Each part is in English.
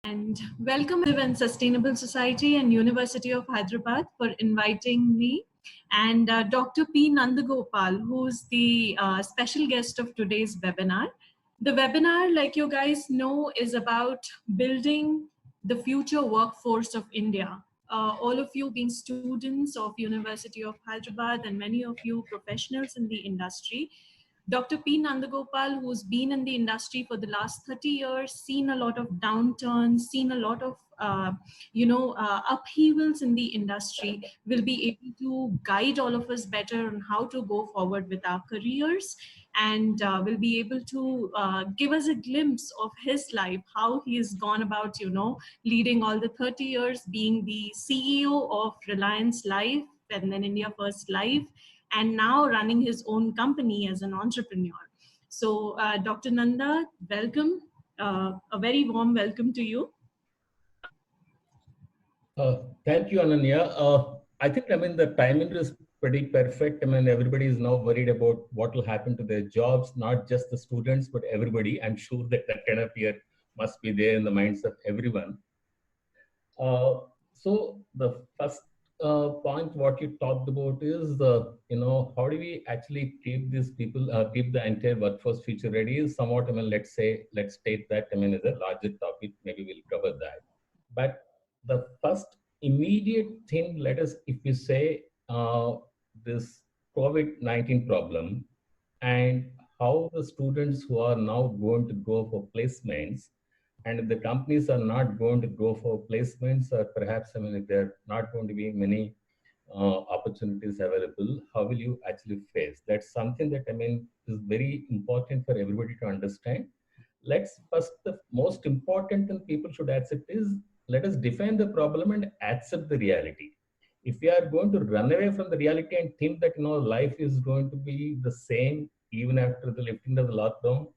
And welcome and Sustainable Society and University of Hyderabad for inviting me and Dr. P. Nandagopal, who's the special guest of today's webinar. The webinar, like you guys know, is about building the future workforce of India. All of you being students of University of Hyderabad and many of you professionals in the industry, Dr. P. Nandagopal, who's been in the industry for the last 30 years, seen a lot of downturns, seen a lot of upheavals in the industry, will be able to guide all of us better on how to go forward with our careers, and will be able to give us a glimpse of his life, how he has gone about, leading all the 30 years, being the CEO of Reliance Life and then India First Life, and now running his own company as an entrepreneur. So, Dr. Nanda, welcome. A very warm welcome to you. Thank you, Ananya. I think, the timing is pretty perfect. Everybody is now worried about what will happen to their jobs, not just the students, but everybody. I'm sure that kind of fear must be there in the minds of everyone. So the first point what you talked about is how do we actually keep these people, keep the entire workforce future ready is somewhat, let's state that, is a larger topic, maybe we'll cover that. But the first immediate thing, if you say this COVID-19 problem and how the students who are now going to go for placements, and if the companies are not going to go for placements, or perhaps, if there are not going to be many opportunities available, how will you actually face? That's something that, is very important for everybody to understand. Let's first, the most important thing people should accept is, let us define the problem and accept the reality. If we are going to run away from the reality and think that, life is going to be the same even after the lifting of the lockdown,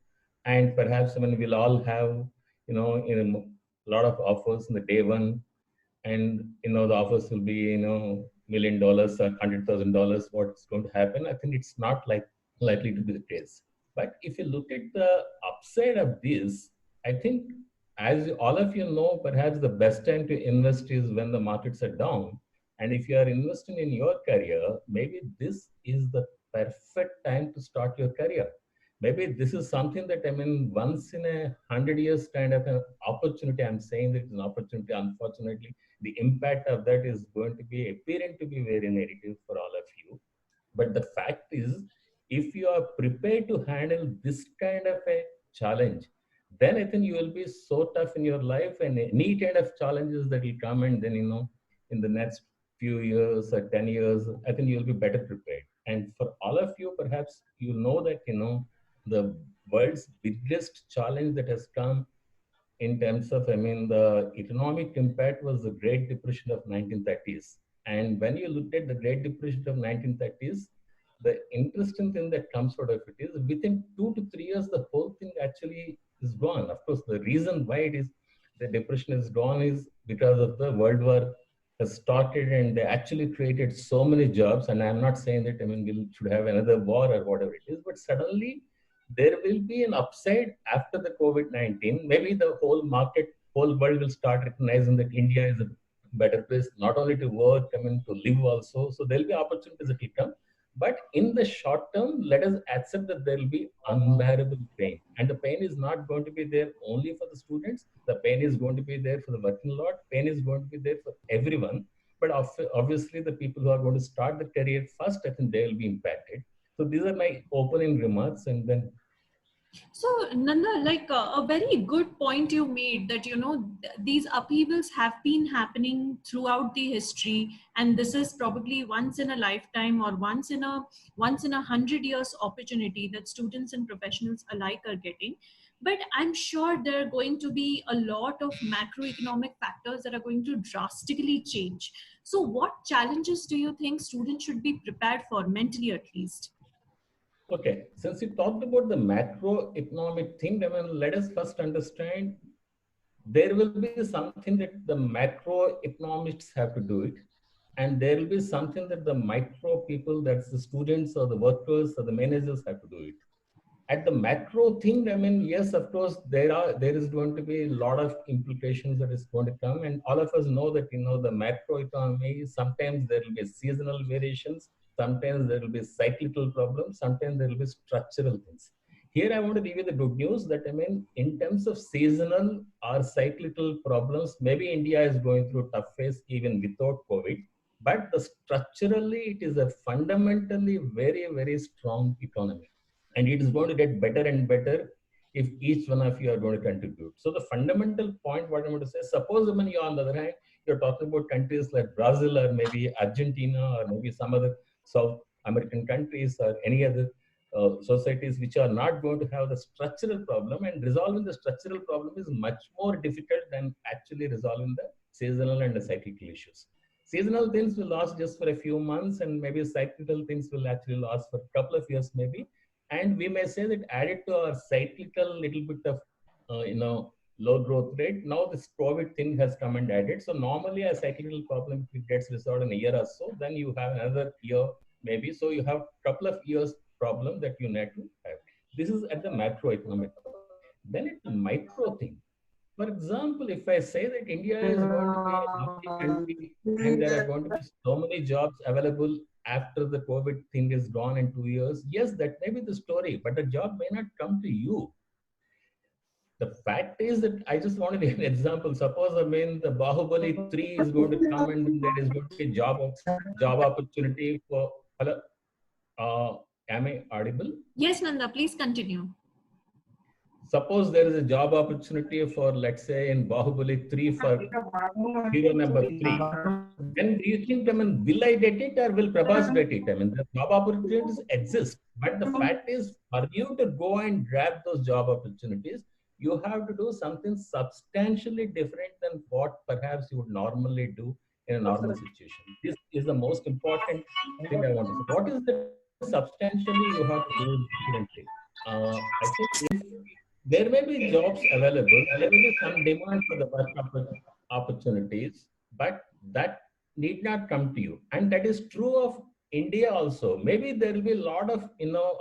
and perhaps, we'll all have, a lot of offers in the day one, and, the offers will be, $1 million or $100,000, what's going to happen? I think it's not likely to be the case. But if you look at the upside of this, I think, as all of you know, perhaps the best time to invest is when the markets are down. And if you are investing in your career, maybe this is the perfect time to start your career. Maybe this is something that, once in 100 years kind of an opportunity. I'm saying that it's an opportunity. Unfortunately, the impact of that is going to be appearing to be very negative for all of you. But the fact is, if you are prepared to handle this kind of a challenge, then I think you will be so tough in your life, and any kind of challenges that will come, and then, in the next few years or 10 years, I think you'll be better prepared. And for all of you, perhaps you know that, the world's biggest challenge that has come in terms of, the economic impact was the Great Depression of 1930s. And when you looked at the Great Depression of 1930s, the interesting thing that comes out of it is, within 2 to 3 years, the whole thing actually is gone. Of course, the reason why the depression is gone is because of the World War has started, and they actually created so many jobs. And I'm not saying that, we should have another war or whatever it is, but suddenly there will be an upside after the COVID-19. Maybe the whole market, whole world will start recognizing that India is a better place, not only to work, to live also. So there'll be opportunities that will come. But in the short term, let us accept that there will be unbearable pain. And the pain is not going to be there only for the students. The pain is going to be there for the working lot. Pain is going to be there for everyone. But obviously, the people who are going to start the career first, I think they will be impacted. So these are my opening remarks, and then. So, Nanda, like a very good point you made, that these upheavals have been happening throughout the history, and this is probably once in a lifetime or once in a 100 years opportunity that students and professionals alike are getting. But I'm sure there are going to be a lot of macroeconomic factors that are going to drastically change. So, what challenges do you think students should be prepared for, mentally at least? Okay, since you talked about the macroeconomic thing, let us first understand there will be something that the macroeconomists have to do it, and there will be something that the micro people, that's the students or the workers or the managers, have to do it. At the macro thing, I mean, yes, of course, there is going to be a lot of implications that is going to come, and all of us know that the macro economy, sometimes there will be seasonal variations, sometimes there will be cyclical problems, sometimes there will be structural things. Here, I want to give you the good news that I mean, in terms of seasonal or cyclical problems, maybe India is going through a tough phase even without COVID, but structurally, it is a fundamentally very, very strong economy, and it is going to get better and better if each one of you are going to contribute. So the fundamental point, what I'm going to say, suppose when you, on the other hand, you're talking about countries like Brazil or maybe Argentina or maybe some other South American countries or any other societies which are not going to have the structural problem, and resolving the structural problem is much more difficult than actually resolving the seasonal and the cyclical issues. Seasonal things will last just for a few months, and maybe cyclical things will actually last for a couple of years, maybe. And we may say that added to our cyclical little bit of, low growth rate, now this COVID thing has come and added. So normally a cyclical problem, if it gets resolved in a year or so, then you have another year maybe. So you have a couple of years problem that you need to have. This is at the macroeconomic. Then it's the micro thing. For example, if I say that India is going to be a healthy country and there are going to be so many jobs available after the COVID thing is gone in 2 years, yes, that may be the story, but the job may not come to you. The fact is that I just want to give an example. Suppose, I mean, the Bahubali 3 is going to come and then there is going to be job opportunity for. Hello? Am I audible? Yes, Nanda, please continue. Suppose there is a job opportunity for, let's say, in Bahubali 3 for hero number 3. Then do you think, I mean, will I get it or will Prabhas get it? I mean, the job opportunities exist. But the fact is, for you to go and grab those job opportunities, you have to do something substantially different than what perhaps you would normally do in a normal situation. This is the most important thing I want to say. What is the substantially you have to do differently? I think if there may be jobs available, there may be some demand for the work opportunities, but that need not come to you. And that is true of India also. Maybe there will be a lot of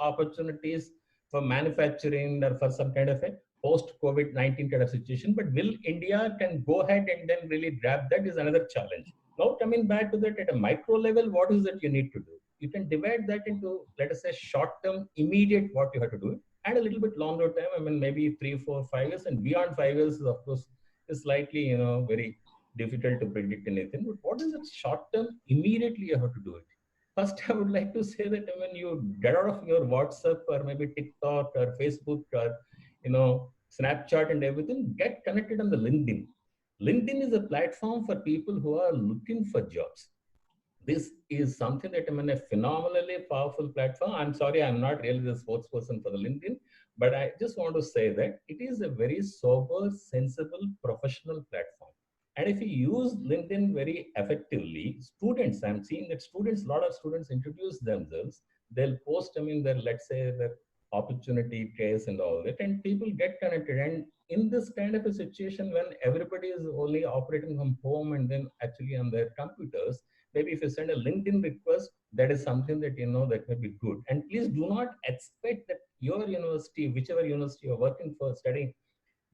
opportunities for manufacturing or for some kind of a post COVID-19 kind of situation. But will India can go ahead and then really grab that is another challenge. Now coming back to that at a micro level, what is that you need to do? You can divide that into, let us say, short-term, immediate what you have to do, and a little bit longer time. I mean, maybe 3, 4, 5 years, and beyond 5 years, of course, is slightly, very difficult to predict anything. But what is it short term? Immediately you have to do it. First, I would like to say that when you get out of your WhatsApp or maybe TikTok or Facebook or Snapchat and everything, get connected on the LinkedIn. LinkedIn is a platform for people who are looking for jobs. This is something that a phenomenally powerful platform. I'm sorry, I'm not really the spokesperson for the LinkedIn, but I just want to say that it is a very sober, sensible, professional platform. And if you use LinkedIn very effectively, students, I'm seeing that a lot of students introduce themselves. They'll post, let's say, their opportunity case and all that, and people get connected. And in this kind of a situation, when everybody is only operating from home and then actually on their computers, maybe if you send a LinkedIn request, that is something that that may be good. And please do not expect that your university, whichever university you're working for, studying,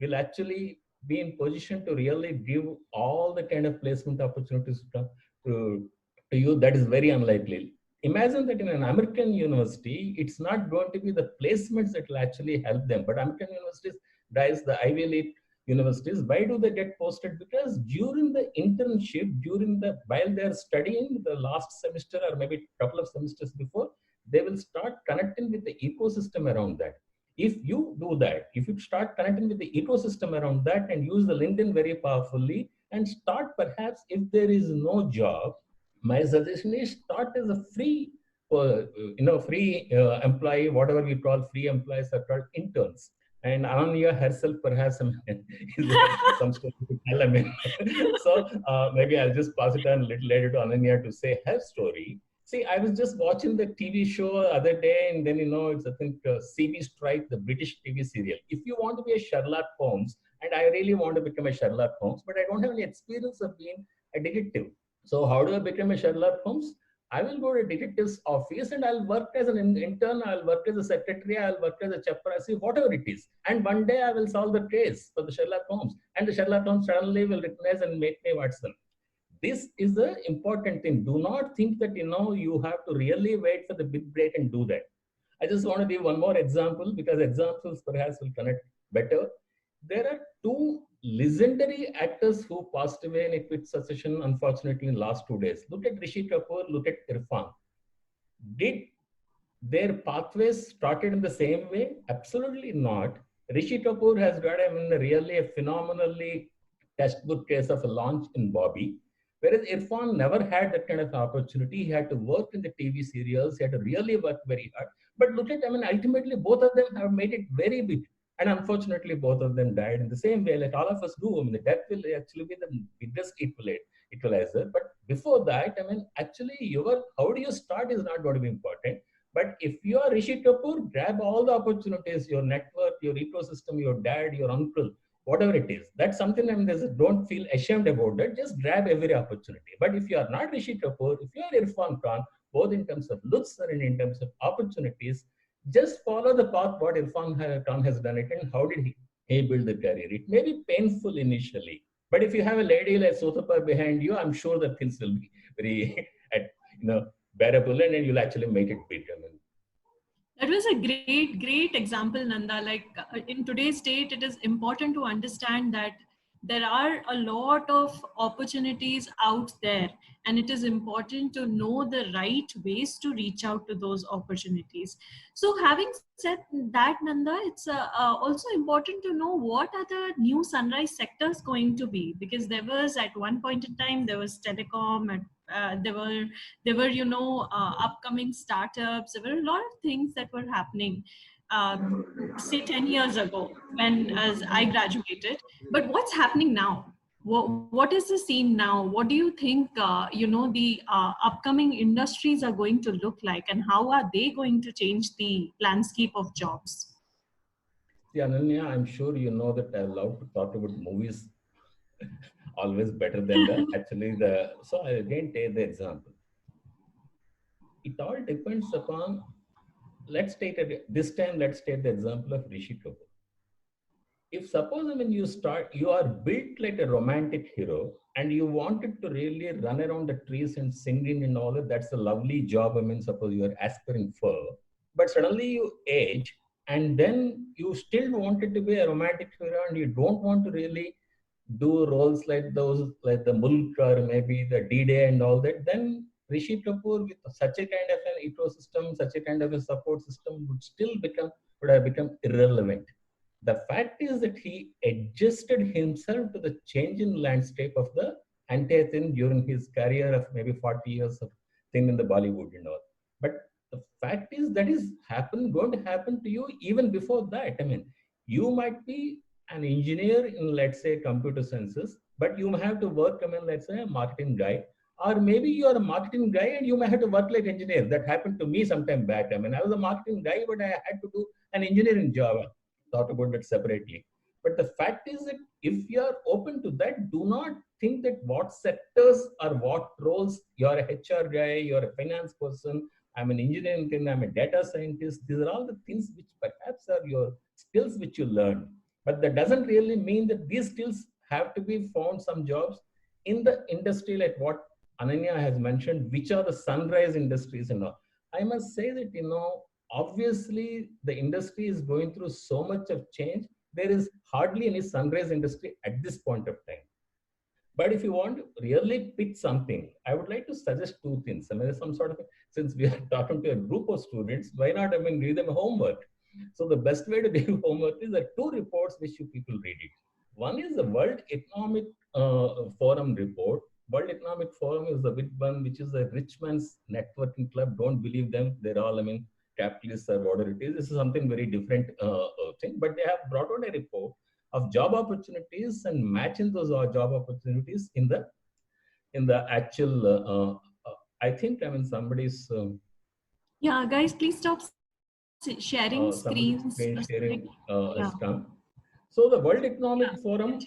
will actually be in position to really give all the kind of placement opportunities to you. That is very unlikely. Imagine that in an American university, it's not going to be the placements that will actually help them. But American universities, that is the Ivy League universities, why do they get posted? Because during the internship, while they're studying the last semester or maybe a couple of semesters before, they will start connecting with the ecosystem around that. If you do that, if you start connecting with the ecosystem around that and use the LinkedIn very powerfully and start, perhaps if there is no job, my suggestion is start as a free employee, whatever we call free employees are called interns. And Ananya herself perhaps is some story to tell. So maybe I'll just pass it on a little later to Ananya to say her story. See, I was just watching the TV show the other day, and then it's I think CB Strike, the British TV serial. If you want to be a Sherlock Holmes, and I really want to become a Sherlock Holmes, but I don't have any experience of being a detective. So how do I become a Sherlock Holmes? I will go to a detective's office and I'll work as an intern, I'll work as a secretary, I'll work as a chaprasi, whatever it is. And one day I will solve the case for the Sherlock Holmes. And the Sherlock Holmes suddenly will recognize and make me Watson. This is the important thing. Do not think that, you have to really wait for the big break and do that. I just want to give one more example because examples perhaps will connect better. There are two legendary actors who passed away in a quick succession, unfortunately, in the last 2 days. Look at Rishi Kapoor, look at Irfan. Did their pathways started in the same way? Absolutely not. Rishi Kapoor has got, really a phenomenally textbook case of a launch in Bobby, whereas Irfan never had that kind of opportunity. He had to work in the TV serials, he had to really work very hard. But look at, ultimately both of them have made it very big. And unfortunately, both of them died in the same way, like all of us do. The death will actually be the biggest equalizer. But before that, actually, how do you start is not going to be important. But if you are Rishi Kapoor, grab all the opportunities, your network, your ecosystem, your dad, your uncle, whatever it is. That's something, don't feel ashamed about that. Just grab every opportunity. But if you are not Rishi Kapoor, if you are Irfan Khan, both in terms of looks and in terms of opportunities, just follow the path what Irfan Khan has done it and how did he build the career. It may be painful initially, but if you have a lady like Sotapa behind you, I'm sure that things will be very, bearable and you'll actually make it big. That was a great example, Nanda. Like in today's date, it is important to understand that there are a lot of opportunities out there, and it is important to know the right ways to reach out to those opportunities. So having said that, Nanda, it's also important to know what are the new sunrise sectors going to be, because there was at one point in time, there was telecom and there were upcoming startups. There were a lot of things that were happening say 10 years ago when as I graduated. But what's happening now? What is the scene now? What do you think the upcoming industries are going to look like, and how are they going to change the landscape of jobs? See, Ananya, I'm sure you know that I love to talk about movies always better than so I again take the example. It all depends upon, let's take the example of Rishi Kapoor. If suppose you are built like a romantic hero and you wanted to really run around the trees and singing and all that, that's a lovely job. Suppose you are aspiring for, but suddenly you age and then you still wanted to be a romantic hero and you don't want to really do roles like those, like the Mulk or maybe the D-Day and all that, then Rishi Kapoor with such a kind of an ecosystem, such a kind of a support system would have become irrelevant. The fact is that he adjusted himself to the changing landscape of the entire thing during his career of maybe 40 years of thing in the Bollywood and all. But the fact is that is going to happen to you even before that. You might be an engineer in, let's say, computer sciences, but you may have to work, let's say, a marketing guy. Or maybe you are a marketing guy and you may have to work like engineer. That happened to me sometime back. I was a marketing guy, but I had to do an engineering job. Talk about that separately. But the fact is that if you are open to that, do not think that what sectors or what roles, you're a HR guy, you're a finance person, I'm an engineering thing, I'm a data scientist. These are all the things which perhaps are your skills which you learn. But that doesn't really mean that these skills have to be found some jobs in the industry like what Ananya has mentioned, which are the sunrise industries and all. I must say that, obviously the industry is going through so much of change. There is hardly any sunrise industry at this point of time. But if you want to really pick something, I would like to suggest two things. Some sort of, since we are talking to a group of students, why not, give them homework? So the best way to give homework is the two reports which you people read it. One is the World Economic Forum report. World Economic Forum is the big one, which is a rich man's networking club. Don't believe them. They're all, capitalists or whatever it is. This is something very different thing. But they have brought out a report of job opportunities and matching those job opportunities in the actual. I think somebody's. Yeah, guys, please stop sharing Somebody's screens. screen sharing has come. So the World Economic Forum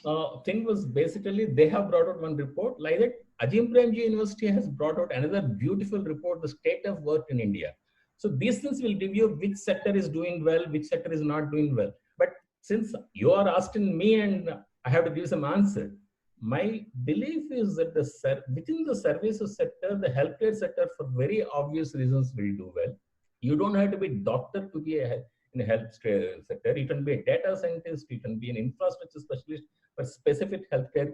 thing was basically, they have brought out one report like that. Ajim Premji University has brought out another beautiful report, the state of work in India. So these things will give you which sector is doing well, which sector is not doing well. But since you are asking me and I have to give some answer, my belief is that within the services sector, the healthcare sector, for very obvious reasons, will do well. You don't have to be doctor to be in a healthcare sector. You can be a data scientist, you can be an infrastructure specialist for specific healthcare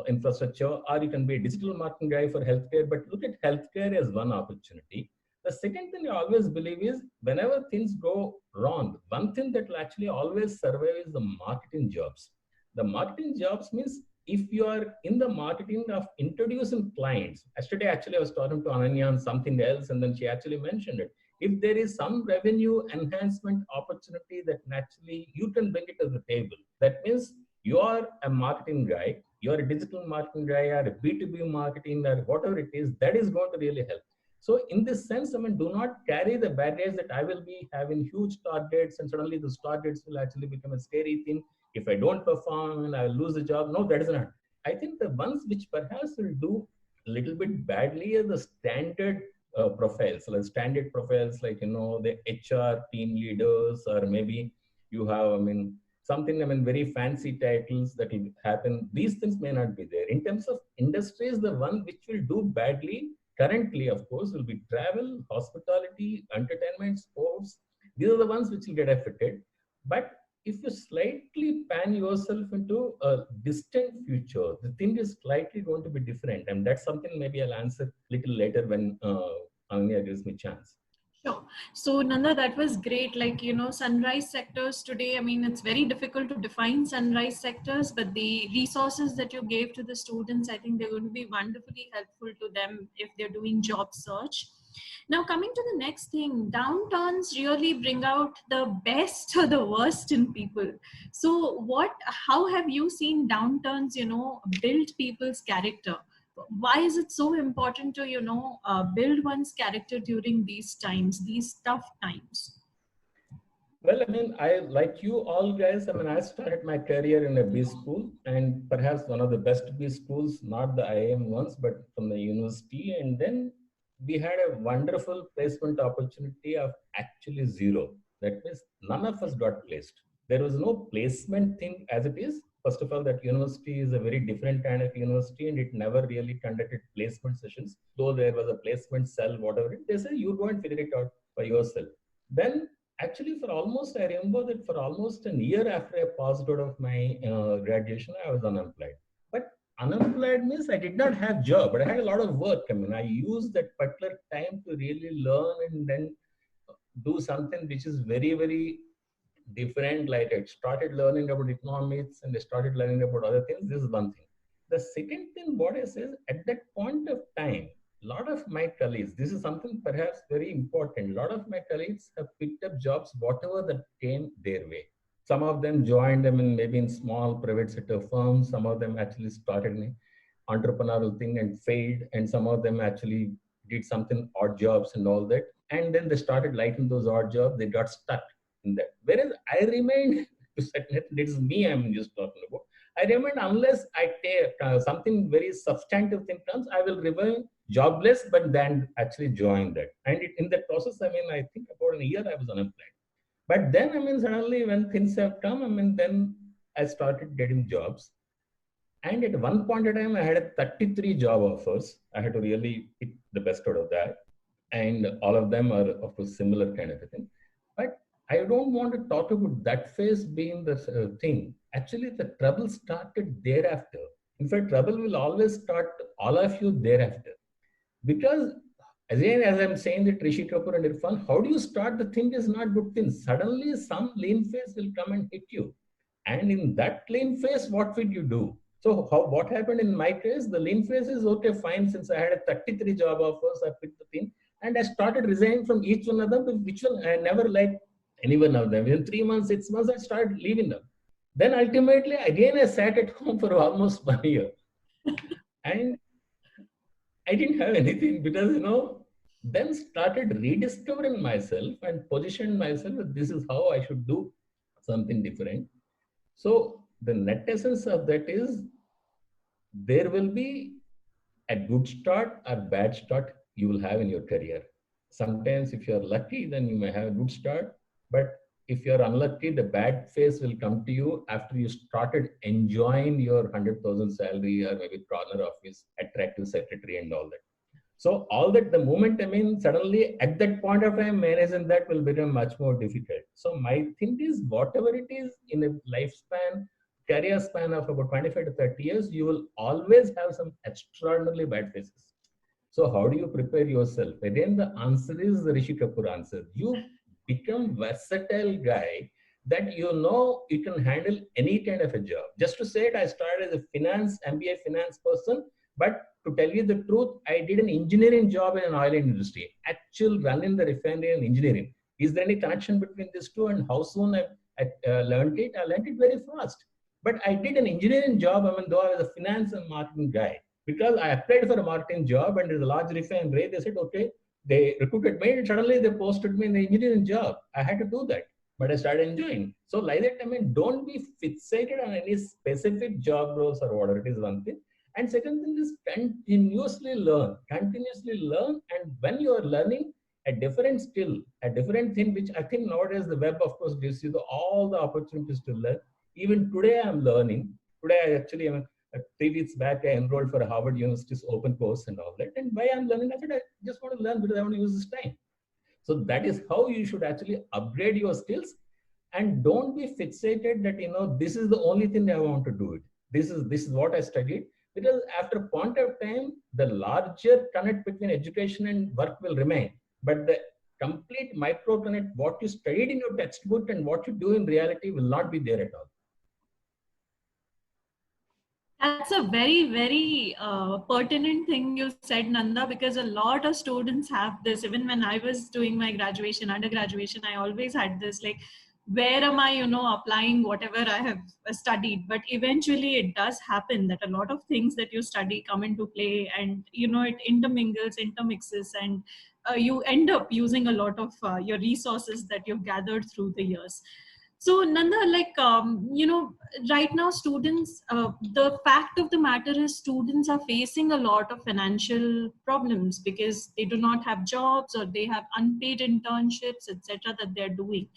infrastructure, or you can be a digital marketing guy for healthcare. But look at healthcare as one opportunity. The second thing I always believe is, whenever things go wrong, one thing that will actually always survive is the marketing jobs. The marketing jobs means, if you are in the marketing of introducing clients. Yesterday, actually, I was talking to Ananya on something else, and then she actually mentioned it. If there is some revenue enhancement opportunity that naturally you can bring it to the table, that means you are a marketing guy, you are a digital marketing guy, or a B2B marketing, or whatever it is, that is going to really help. So in this sense, I mean, do not carry the baggage that I will be having huge targets and suddenly those targets will actually become a scary thing. If I don't perform and I will lose the job. No, that is not. I think the ones which perhaps will do a little bit badly are the standard profiles, like standard profiles, like, the HR team leaders, or maybe you have, something, very fancy titles that will happen. These things may not be there. In terms of industries, the one which will do badly currently, of course, will be travel, hospitality, entertainment, sports. These are the ones which will get affected. But if you slightly pan yourself into a distant future, the thing is slightly going to be different. And that's something maybe I'll answer a little later when Anya gives me a chance. Sure. So Nanda, that was great. Like, sunrise sectors today, it's very difficult to define sunrise sectors, but the resources that you gave to the students, I think they're going to be wonderfully helpful to them if they're doing job search. Now, coming to the next thing, downturns really bring out the best or the worst in people. So how have you seen downturns, build people's character? Why is it so important to build one's character during these times, these tough times? Well, I, like you all guys, I started my career in a B school, and perhaps one of the best B schools, not the IIM ones, but from the university. And then we had a wonderful placement opportunity of actually zero. That means none of us got placed. There was no placement thing as it is. First of all, that university is a very different kind of university, and it never really conducted placement sessions. Though there was a placement cell, whatever, they say you go and figure it out by yourself. Then actually, I remember that for almost a year after I passed out of my graduation, I was unemployed. But unemployed means I did not have job, but I had a lot of work. I used that particular time to really learn and then do something which is very, very different. Like, I started learning about economics and I started learning about other things. This is one thing. The second thing, what I say is, at that point of time, a lot of my colleagues, this is something perhaps very important. A lot of my colleagues have picked up jobs, whatever that came their way. Some of them joined them maybe in small private sector firms. Some of them actually started an entrepreneurial thing and failed. And some of them actually did something odd jobs and all that. And then they started liking those odd jobs. They got stuck in that. Whereas I remained, this is me I'm just talking about. I remained, unless I take something very substantive thing comes, I will remain jobless, but then actually join that. And in that process, I think about a year I was unemployed. But then, suddenly when things have come, then I started getting jobs. And at one point in time, I had 33 job offers. I had to really pick the best out of that. And all of them are, of course, similar kind of a thing. But I don't want to talk about that phase being the thing. Actually, the trouble started thereafter. In fact, trouble will always start all of you thereafter. Because, again, as I'm saying that Rishi Kapoor and Irfan, how do you start the thing is not good thing. Suddenly, some lean phase will come and hit you. And in that lean phase, what will you do? So what happened in my case, the lean phase is okay, fine. Since I had a 33 job offers, I picked the thing. And I started resigning from each one of them, which one I never liked any one of them. In 3 months, 6 months, I started leaving them. Then ultimately, again, I sat at home for almost 1 year. And I didn't have anything because, then started rediscovering myself and positioned myself that this is how I should do something different. So the net essence of that is there will be a good start or bad start you will have in your career. Sometimes if you're lucky, then you may have a good start. But if you're unlucky, the bad phase will come to you after you started enjoying your 100,000 salary or maybe corner office, attractive secretary and all that. So all that the moment, I mean, suddenly at that point of time, managing that will become much more difficult. So my thing is, whatever it is in a lifespan, career span of about 25 to 30 years, you will always have some extraordinarily bad phases. So how do you prepare yourself? Again, the answer is the Rishi Kapoor answer. You become versatile guy that you know you can handle any kind of a job. Just to say it, I started as a finance, MBA finance person, but to tell you the truth, I did an engineering job in an oil industry, actual running the refinery and engineering. Is there any connection between these two and how soon I learned it? I learned it very fast. But I did an engineering job, I mean, though I was a finance and marketing guy, because I applied for a marketing job and there's a large refinery. They said, okay, they recruited me and suddenly they posted me in the engineering job. I had to do that, but I started enjoying. So like that, I mean, don't be fixated on any specific job roles or whatever it is, one thing. And second thing is continuously learn, continuously learn. And when you are learning a different skill, a different thing, which I think nowadays the web, of course, gives you all the opportunities to learn. Even today, I'm learning. Today, I actually am 3 weeks back, I enrolled for a Harvard University's open course and all that. And why I'm learning, I said, I just want to learn because I want to use this time. So that is how you should actually upgrade your skills, and don't be fixated that, this is the only thing I want to do it. This is what I studied. Because after a point of time, the larger connect between education and work will remain. But the complete micro connect, what you studied in your textbook and what you do in reality will not be there at all. That's a very, very pertinent thing you said, Nanda, because a lot of students have this. Even when I was doing my graduation, undergraduation, I always had this, like, where am I, applying whatever I have studied? But eventually it does happen that a lot of things that you study come into play, and, it intermingles, intermixes, and you end up using a lot of your resources that you've gathered through the years. So Nanda, like, right now students, the fact of the matter is students are facing a lot of financial problems because they do not have jobs or they have unpaid internships, etc., that they're doing.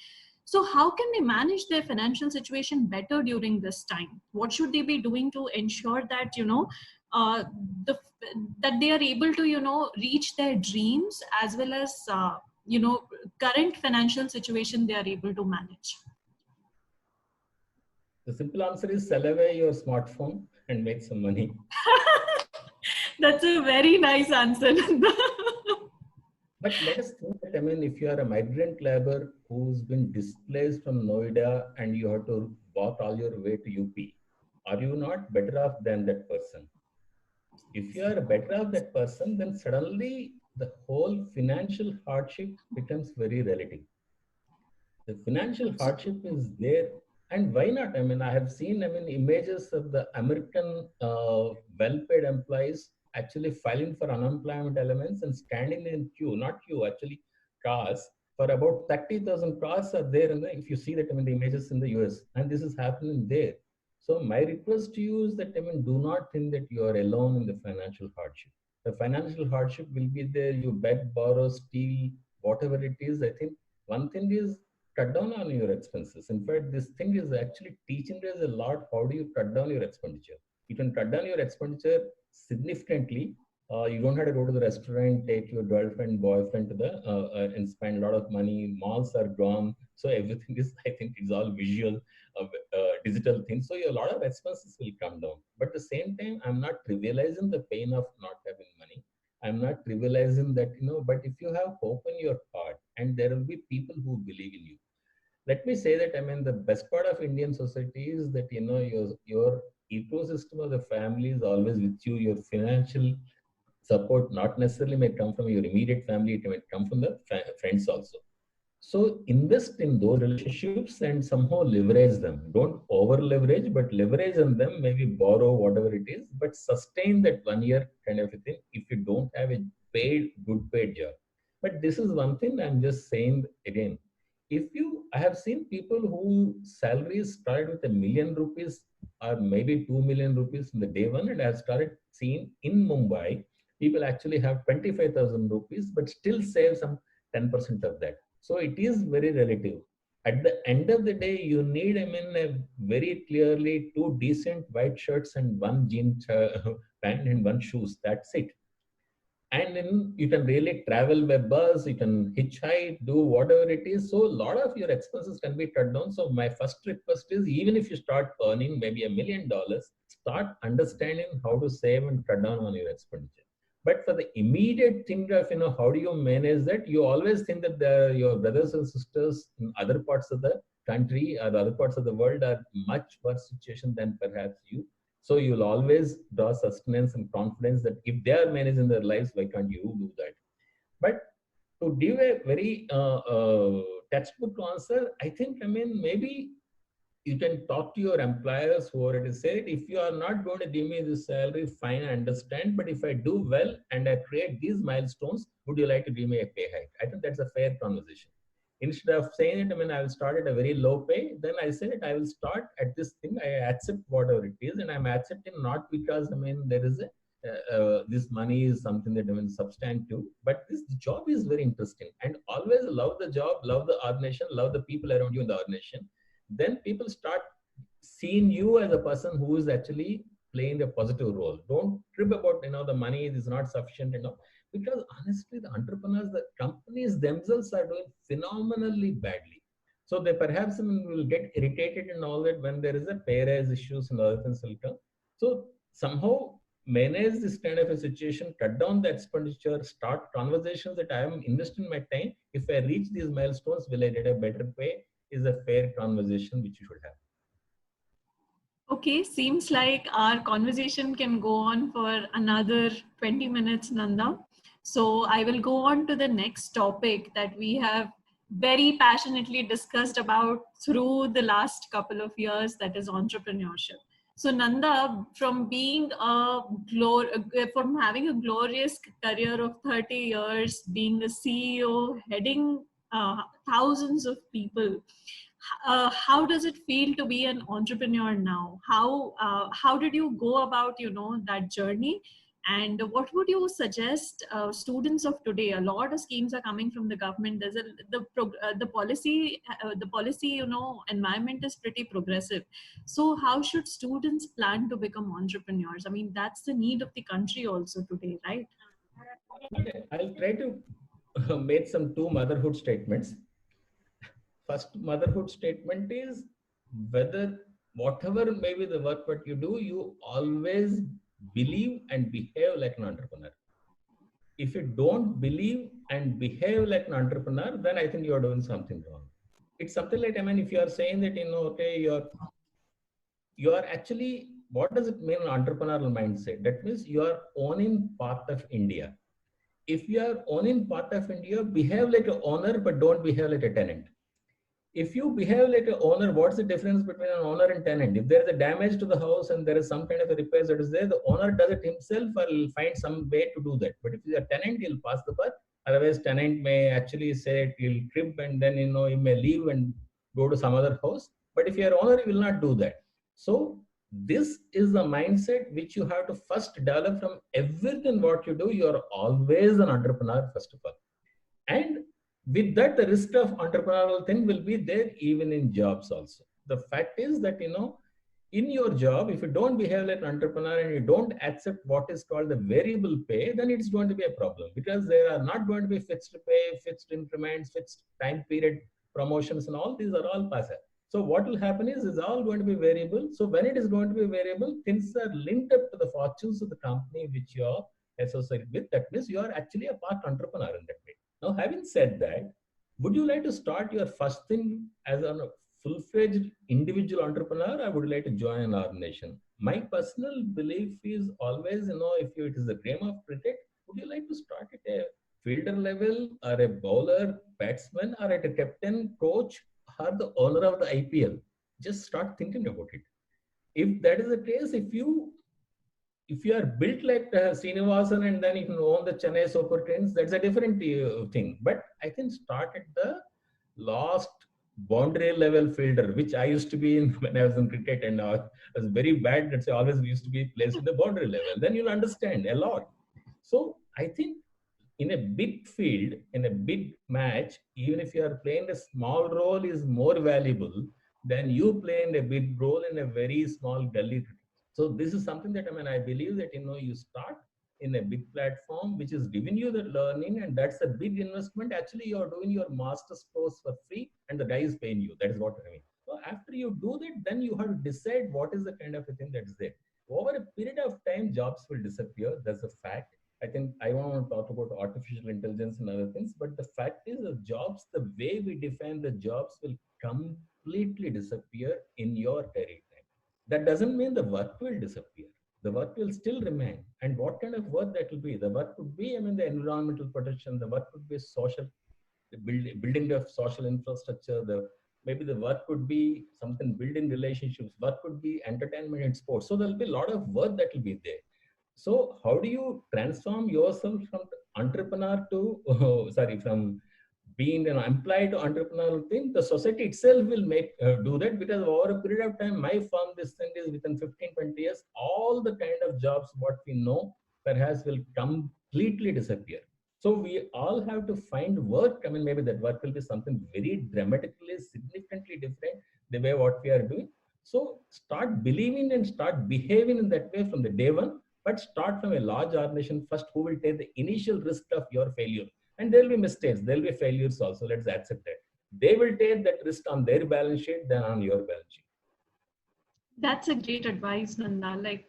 So how can they manage their financial situation better during this time? What should they be doing to ensure that, uh, the, that they are able to, reach their dreams, as well as, current financial situation they are able to manage? The simple answer is sell away your smartphone and make some money. That's a very nice answer. But let us think that, I mean, if you are a migrant labor who's been displaced from Noida and you have to walk all your way to UP, are you not better off than that person? If you are better off that person, then suddenly the whole financial hardship becomes very relative. The financial hardship is there, and why not? I mean, I have seen, I mean, images of the American well-paid employees actually filing for unemployment elements and standing in queue, not queue, actually cars, for about 30,000 cars are there. And if you see that, I mean, the images in the US, and this is happening there. So my request to you is that, I mean, do not think that you are alone in the financial hardship. The financial hardship will be there. You beg, borrow, steal, whatever it is. I think one thing is cut down on your expenses. In fact, this thing is actually teaching us a lot. How do you cut down your expenditure? You can cut down your expenditure significantly. You don't have to go to the restaurant, take your girlfriend, boyfriend to the and spend a lot of money. Malls are gone, so everything is, I think, it's all visual, digital things. So a lot of expenses will come down. But at the same time, I'm not trivializing the pain of not having money. I'm not trivializing that, but if you have hope in your heart and there will be people who believe in you. Let me say that, I mean, the best part of Indian society is that, your ecosystem of the family is always with you. Your financial support not necessarily may come from your immediate family, it may come from the friends also. So invest in those relationships and somehow leverage them. Don't over leverage, but leverage on them, maybe borrow whatever it is, but sustain that 1 year kind of a thing if you don't have a good paid job. But this is one thing I'm just saying again. I have seen people whose salaries started with ₹1 million or maybe 2 million rupees in the day one. And I started seeing in Mumbai, people actually have 25,000 rupees, but still save some 10% of that. So it is very relative. At the end of the day, you need, I mean, a very clearly two decent white shirts and one jean pant and one shoes. That's it. And then you can really travel by bus, you can hitchhike, do whatever it is. So a lot of your expenses can be cut down. So my first request is, even if you start earning maybe $1 million, start understanding how to save and cut down on your expenditure. But for the immediate thing of, how do you manage that? You always think that your brothers and sisters in other parts of the country or other parts of the world are much worse situation than perhaps you. So you'll always draw sustenance and confidence that if they are managing their lives, why can't you do that? But to give a very textbook answer, I think, I mean, maybe you can talk to your employers who already said, if you are not going to give me this salary, fine, I understand. But if I do well and I create these milestones, would you like to give me a pay hike? I think that's a fair conversation. Instead of saying it, I mean, I will start at a very low pay. Then I said, I will start at this thing. I accept whatever it is, and I'm accepting not because, I mean, there is a this money is something that, I mean, substantive, but this job is very interesting. And always love the job, love the organization, love the people around you in the organization. Then people start seeing you as a person who is actually playing a positive role. Don't trip about, the money is not sufficient, because honestly, the entrepreneurs, the companies themselves are doing phenomenally badly. So they perhaps will get irritated and all that when there is a pay raise issues and other things will come. So somehow manage this kind of a situation, cut down the expenditure, start conversations that I am investing my time. If I reach these milestones, will I get a better pay? Is a fair conversation which you should have. Okay, seems like our conversation can go on for another 20 minutes, Nanda. So I will go on to the next topic that we have very passionately discussed about through the last couple of years, that is entrepreneurship. So Nanda, from being from having a glorious career of 30 years, being a CEO, heading thousands of people, how does it feel to be an entrepreneur now? How did you go about that journey, and what would you suggest students of today? A lot of schemes are coming from the government. There's the policy environment is pretty progressive. So how should students plan to become entrepreneurs? I mean, that's the need of the country also today, right? Okay, I'll try to make some two motherhood statements. First motherhood statement is, whether whatever may be the work what you do, you always believe and behave like an entrepreneur. If you don't believe and behave like an entrepreneur, then I think you are doing something wrong. It's something like, I mean, if you are saying that, okay, you are actually, what does it mean, entrepreneurial mindset? That means you are owning part of India. If you are owning part of India, behave like an owner, but don't behave like a tenant. If you behave like an owner, what's the difference between an owner and tenant? If there is a damage to the house and there is some kind of a repair that is there, the owner does it himself or will find some way to do that. But if you are a tenant, he'll pass the buck. Otherwise, tenant may actually say he'll trip and then he may leave and go to some other house. But if you are owner, you will not do that. So this is the mindset which you have to first develop from everything what you do. You are always an entrepreneur, first of all. And with that, the risk of entrepreneurial thing will be there even in jobs also. The fact is that, in your job, if you don't behave like an entrepreneur and you don't accept what is called the variable pay, then it's going to be a problem, because there are not going to be fixed pay, fixed increments, fixed time period promotions, and all these are all passive. So what will happen is it's all going to be variable. So when it is going to be variable, things are linked up to the fortunes of the company which you are associated with. That means you are actually a part entrepreneur in that way. Now, having said that, would you like to start your first thing as a full-fledged individual entrepreneur, or would you like to join an organization? My personal belief is always, if it is a game of cricket, would you like to start at a fielder level, or a bowler, batsman, or at a captain, coach, or the owner of the IPL? Just start thinking about it. If that is the case, if you are built like Srinivasan and then you can own the Chennai Super Kings, that's a different thing. But I think start at the last boundary level fielder, which I used to be in when I was in cricket, and I was very bad. That's why I always used to be placed in the boundary level. Then you'll understand a lot. So I think in a big field, in a big match, even if you are playing a small role, is more valuable than you playing a big role in a very small gully. So this is something that I believe that you start in a big platform which is giving you the learning, and that's a big investment. Actually, you're doing your master's course for free, and the guy is paying you. That is what I mean. So after you do that, then you have to decide what is the kind of a thing that's there. Over a period of time, jobs will disappear. That's a fact. I think I want to talk about artificial intelligence and other things, but the fact is the jobs, the way we define the jobs will completely disappear in your career time. That doesn't mean the work will disappear. The work will still remain. And what kind of work that will be? The work could be, the environmental protection, the work could be social, the building of social infrastructure, maybe the work could be something building relationships, work could be entertainment and sports. So there'll be a lot of work that will be there. So how do you transform yourself from entrepreneur to, from being an employee to entrepreneurial thing? The society itself will do that, because over a period of time, my firm, this thing is within 15, 20 years, all the kind of jobs what we know perhaps will completely disappear. So we all have to find work. Maybe that work will be something very dramatically, significantly different the way what we are doing. So start believing and start behaving in that way from the day one, but start from a large organization first who will take the initial risk of your failure. And there will be mistakes, there will be failures also. Let's accept that. They will take that risk on their balance sheet than on your balance sheet. That's a great advice, Nanda. Like,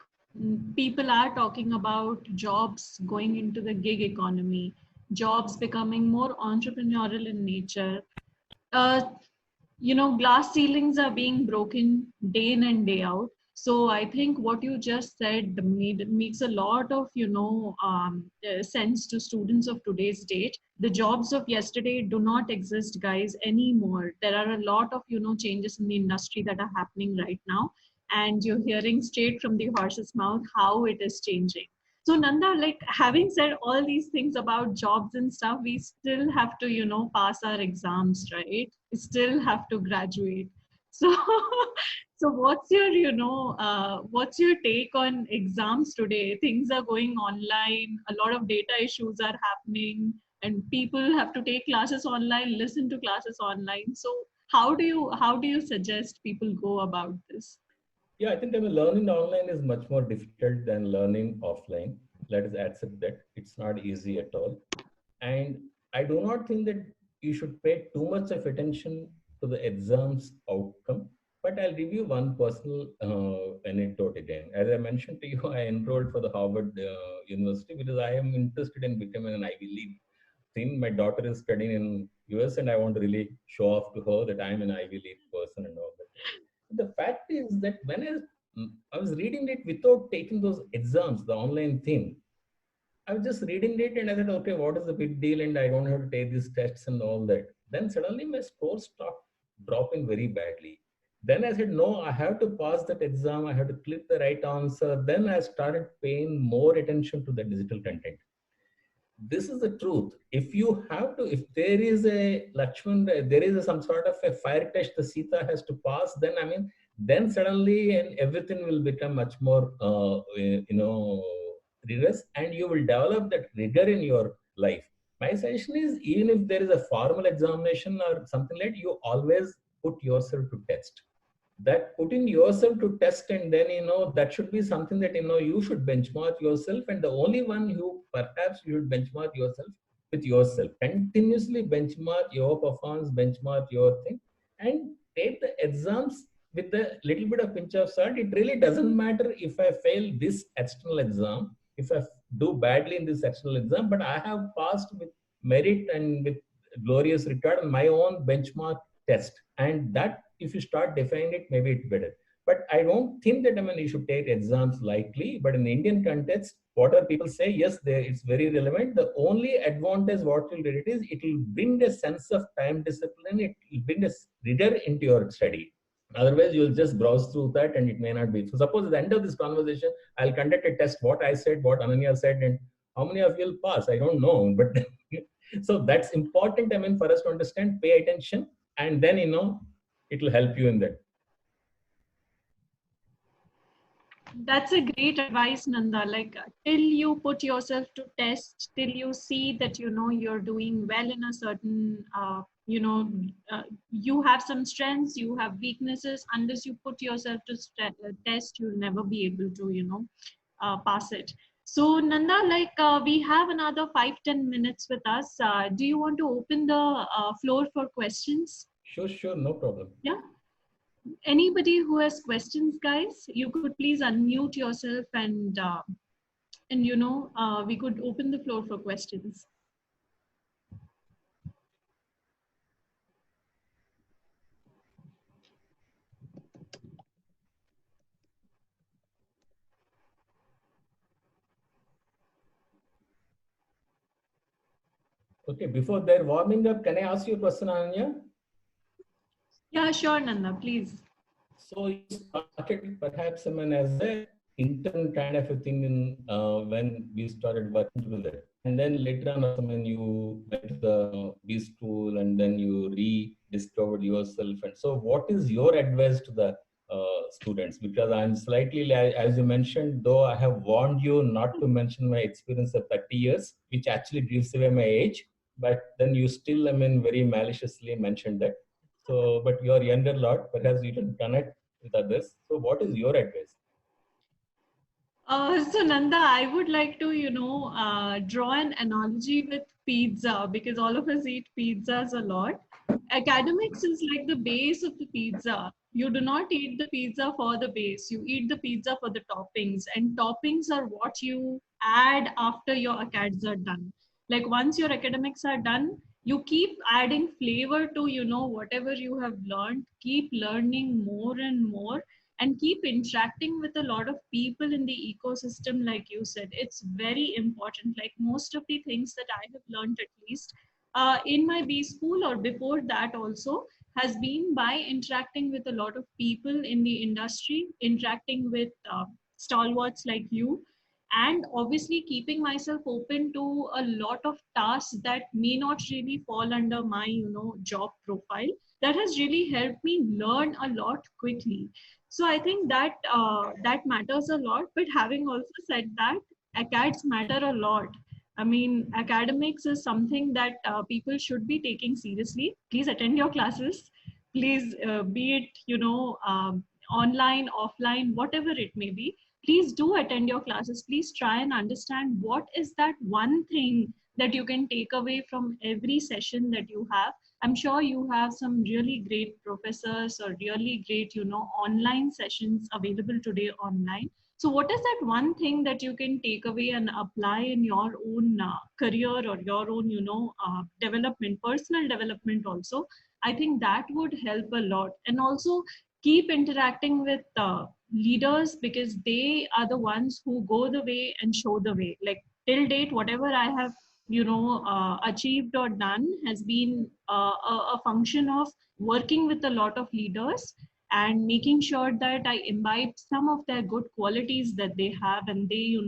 people are talking about jobs going into the gig economy, jobs becoming more entrepreneurial in nature. Uh, glass ceilings are being broken day in and day out. So I think what you just said makes a lot of sense to students of today's date. The jobs of yesterday do not exist, guys, anymore. There are a lot of changes in the industry that are happening right now, and you're hearing straight from the horse's mouth how it is changing. So Nanda, like, having said all these things about jobs and stuff, we still have to, pass our exams, right? We still have to graduate. So, so what's your take on exams today? Things are going online. A lot of data issues are happening, and people have to take classes online, listen to classes online. So, how do you suggest people go about this? Yeah, I think learning online is much more difficult than learning offline. Let us accept that. It's not easy at all. And I do not think that you should pay too much of attention to the exam's outcome. But I'll give you one personal anecdote again. As I mentioned to you, I enrolled for the Harvard University because I am interested in becoming an Ivy League thing. My daughter is studying in US, and I want to really show off to her that I'm an Ivy League person and all that. The fact is that when I was reading it without taking those exams, the online thing, I was just reading it and I said, okay, what is the big deal? And I don't have to take these tests and all that. Then suddenly my score stopped dropping very badly. Then I said, no, I have to pass that exam. I have to click the right answer. Then I started paying more attention to the digital content. This is the truth. If you have to, if there is a Lakshman, there is some sort of a fire test the Sita has to pass, then then suddenly and everything will become much more, rigorous, and you will develop that rigor in your life. My suggestion is, even if there is a formal examination or something like, you always put yourself to test. That putting yourself to test, and then that should be something that you should benchmark yourself, and the only one who perhaps you should benchmark yourself with yourself. Continuously benchmark your performance, benchmark your thing, and take the exams with a little bit of pinch of salt. It really doesn't matter if I fail this external exam, if I do badly in this external exam, but I have passed with merit and with glorious record on my own benchmark test. And that, if you start defining it, maybe it's better. But I don't think that you should take exams lightly. But in the Indian context, whatever people say, yes, it's very relevant. The only advantage what will get it is, it will bring a sense of time discipline. It will bring a rigor into your study. Otherwise, you'll just browse through that and it may not be. So suppose at the end of this conversation, I'll conduct a test, what I said, what Ananya said, and how many of you will pass? I don't know. But so that's important, for us to understand, pay attention. and then it will help you in that. That's a great advice, Nanda. Like till you put yourself to test, till you see that you're doing well in a certain, you have some strengths, you have weaknesses. Unless you put yourself to test, you'll never be able to, pass it. So Nanda, like we have another 5-10 minutes with us. Do you want to open the floor for questions? Sure, no problem. Yeah. Anybody who has questions, guys, you could please unmute yourself and we could open the floor for questions. Okay, before they're warming up, can I ask you a question, Ananya? Yeah, sure, Nanda, please. So you started perhaps as a intern kind of a thing when we started working together, and then later on, you went to the B school, and then you rediscovered yourself. And so, what is your advice to the students? Because I'm slightly, as you mentioned, though I have warned you not to mention my experience of 30 years, which actually gives away my age, but then you still, very maliciously mentioned that. So, but you are younger lot, perhaps you can connect with others. So, what is your advice? So Nanda, I would like to, draw an analogy with pizza because all of us eat pizzas a lot. Academics is like the base of the pizza. You do not eat the pizza for the base. You eat the pizza for the toppings, and toppings are what you add after your acads are done. Like once your academics are done, you keep adding flavor to, whatever you have learned. Keep learning more and more and keep interacting with a lot of people in the ecosystem. Like you said, it's very important. Like most of the things that I have learned, at least in my B school or before that also, has been by interacting with a lot of people in the industry, interacting with stalwarts like you, and obviously keeping myself open to a lot of tasks that may not really fall under my job profile. That has really helped me learn a lot quickly. So I think that that matters a lot. But having also said that, acads matter a lot. I mean, academics is something that people should be taking seriously. Please attend your classes. Please, be it online, offline, whatever it may be. Please do attend your classes. Please try and understand what is that one thing that you can take away from every session that you have. I'm sure you have some really great professors or really great, online sessions available today online. So what is that one thing that you can take away and apply in your own career or your own, development, personal development also? I think that would help a lot. And also keep interacting with leaders, because they are the ones who go the way and show the way. Like till date, whatever I have achieved or done has been a function of working with a lot of leaders and making sure that I imbibe some of their good qualities that they have, and they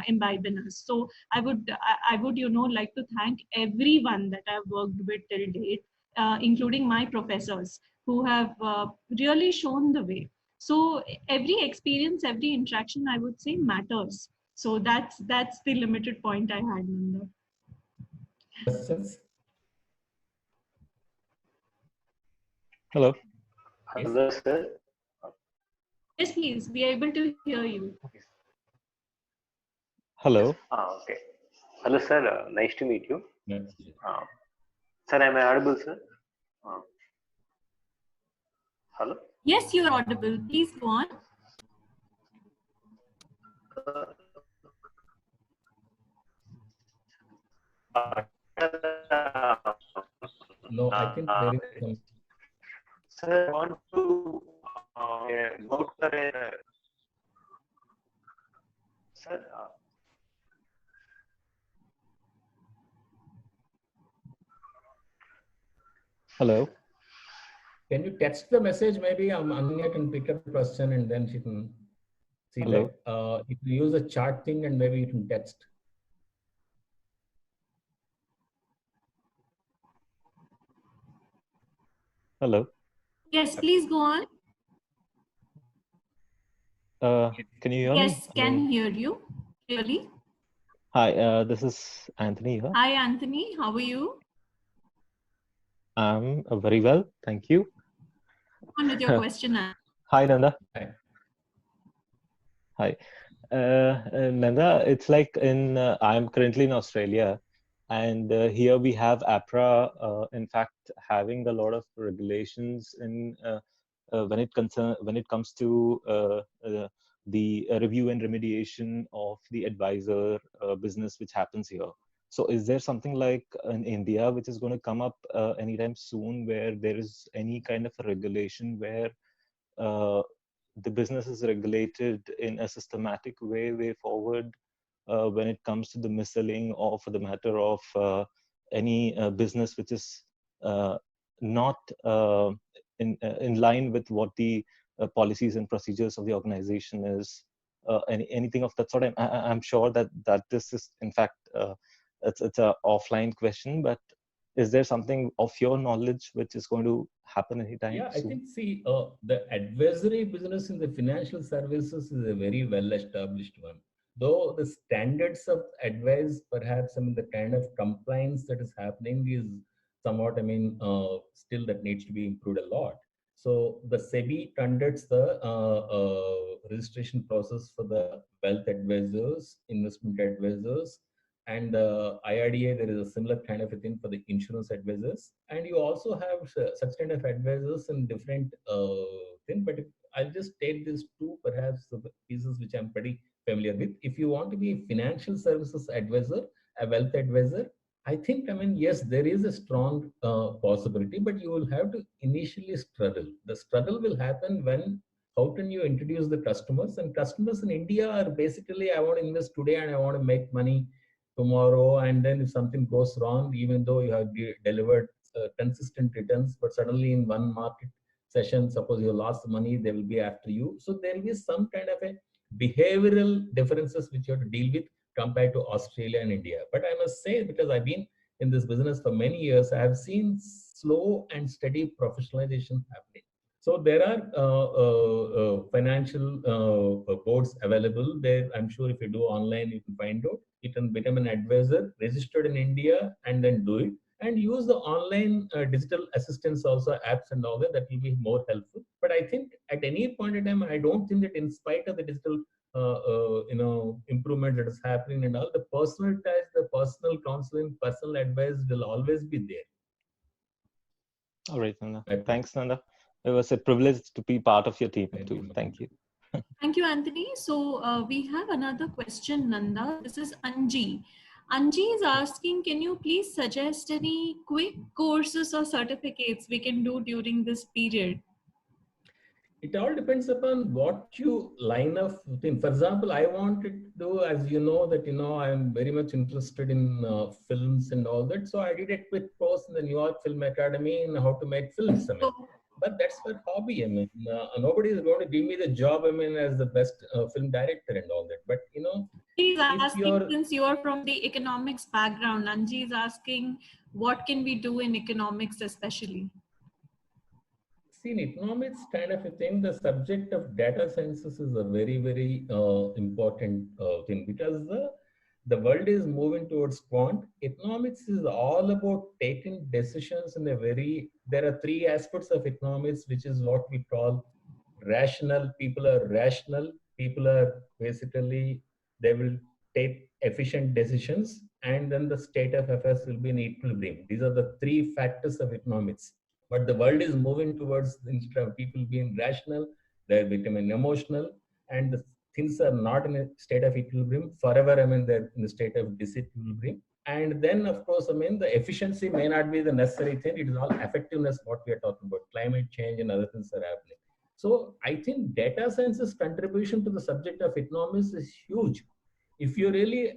imbibe in us. So I would like to thank everyone that I've worked with till date, including my professors who have really shown the way. So every experience, every interaction, I would say, matters. So that's the limited point I had, Nanda. Questions? Hello. Hello, sir. Yes, please. We are able to hear you. Hello. Okay. Hello, sir. Nice to meet you. Yes. Sir, am I audible, sir? Hello? Yes, you are audible. Please go on. No, I think there is some. Sir, I want to go for a. Sir, Hello. Can you text the message? Maybe Ananya can pick up the question and then she can see Hello. that. You can use a chat thing and maybe you can text. Hello. Yes, please go on. Can you hear me? Yes, can hear you clearly. Hi, this is Anthony here. Hi, Anthony. How are you? I'm very well, thank you. Go on with your question. Hi, Nanda. Hi. Hi. Nanda, it's like I'm currently in Australia, and here we have APRA, in fact, having a lot of regulations when it comes to the review and remediation of the advisor business which happens here. So is there something like in India which is going to come up anytime soon where there is any kind of a regulation where the business is regulated in a systematic way forward when it comes to the mis-selling, or for the matter of any business which is not in line with what the policies and procedures of the organization is, anything of that sort. I'm sure that this is in fact it's a offline question, but is there something of your knowledge which is going to happen anytime Yeah, soon? I think, see, the advisory business in the financial services is a very well established one. Though the standards of advice, perhaps, I mean, the kind of compliance that is happening is somewhat, I mean, still that needs to be improved a lot. So the SEBI conducts the registration process for the wealth advisors, investment advisors, and IRDA, there is a similar kind of a thing for the insurance advisors. And you also have such kind of advisors in different thing. But I'll just take these two, perhaps, the pieces which I'm pretty familiar with. If you want to be a financial services advisor, a wealth advisor, I think, I mean, yes, there is a strong possibility, but you will have to initially struggle. The struggle will happen when how can you introduce the customers? And customers in India are basically, I want to invest today and I want to make money tomorrow, and then if something goes wrong, even though you have delivered consistent returns, but suddenly in one market session, suppose you lost money, they will be after you. So there will be some kind of a behavioral differences which you have to deal with compared to Australia and India. But I must say, because I've been in this business for many years, I have seen slow and steady professionalization happening. So there are financial boards available there. I'm sure if you do online, you can find out. You can become an advisor registered in India and then do it. And use the online digital assistance also, apps and all that. That will be more helpful. But I think at any point in time, I don't think that in spite of the digital improvement that is happening and all, the personal touch, the personal counseling, personal advice will always be there. All right, Nanda. Thanks, Nanda. It was a privilege to be part of your team too. Thank you. Thank you, Anthony. So we have another question, Nanda. This is Anji. Anji is asking, can you please suggest any quick courses or certificates we can do during this period? It all depends upon what you line up within. For example, I wanted to do, as you know, that, I'm very much interested in films and all that. So I did a quick course in the New York Film Academy in how to make films. I mean, but that's for hobby. I mean, nobody is going to give me the job, I mean, as the best film director and all that. But, he's asking, since you are from the economics background, Anji is asking, what can we do in economics especially? See, in economics kind of a thing, the subject of data sciences is a very, very important thing, because the world is moving towards quant. Economics is all about taking decisions in a there are three aspects of economics, which is what we call rational. People are rational. People are basically, they will take efficient decisions, and then the state of affairs will be in equilibrium. These are the three factors of economics. But the world is moving towards, instead of people being rational, they're becoming emotional, and the things are not in a state of equilibrium forever. I mean, they're in a state of disequilibrium. And then, of course, I mean, the efficiency may not be the necessary thing. It is all effectiveness, what we are talking about. Climate change and other things are happening. So I think data science's contribution to the subject of economics is huge. If you really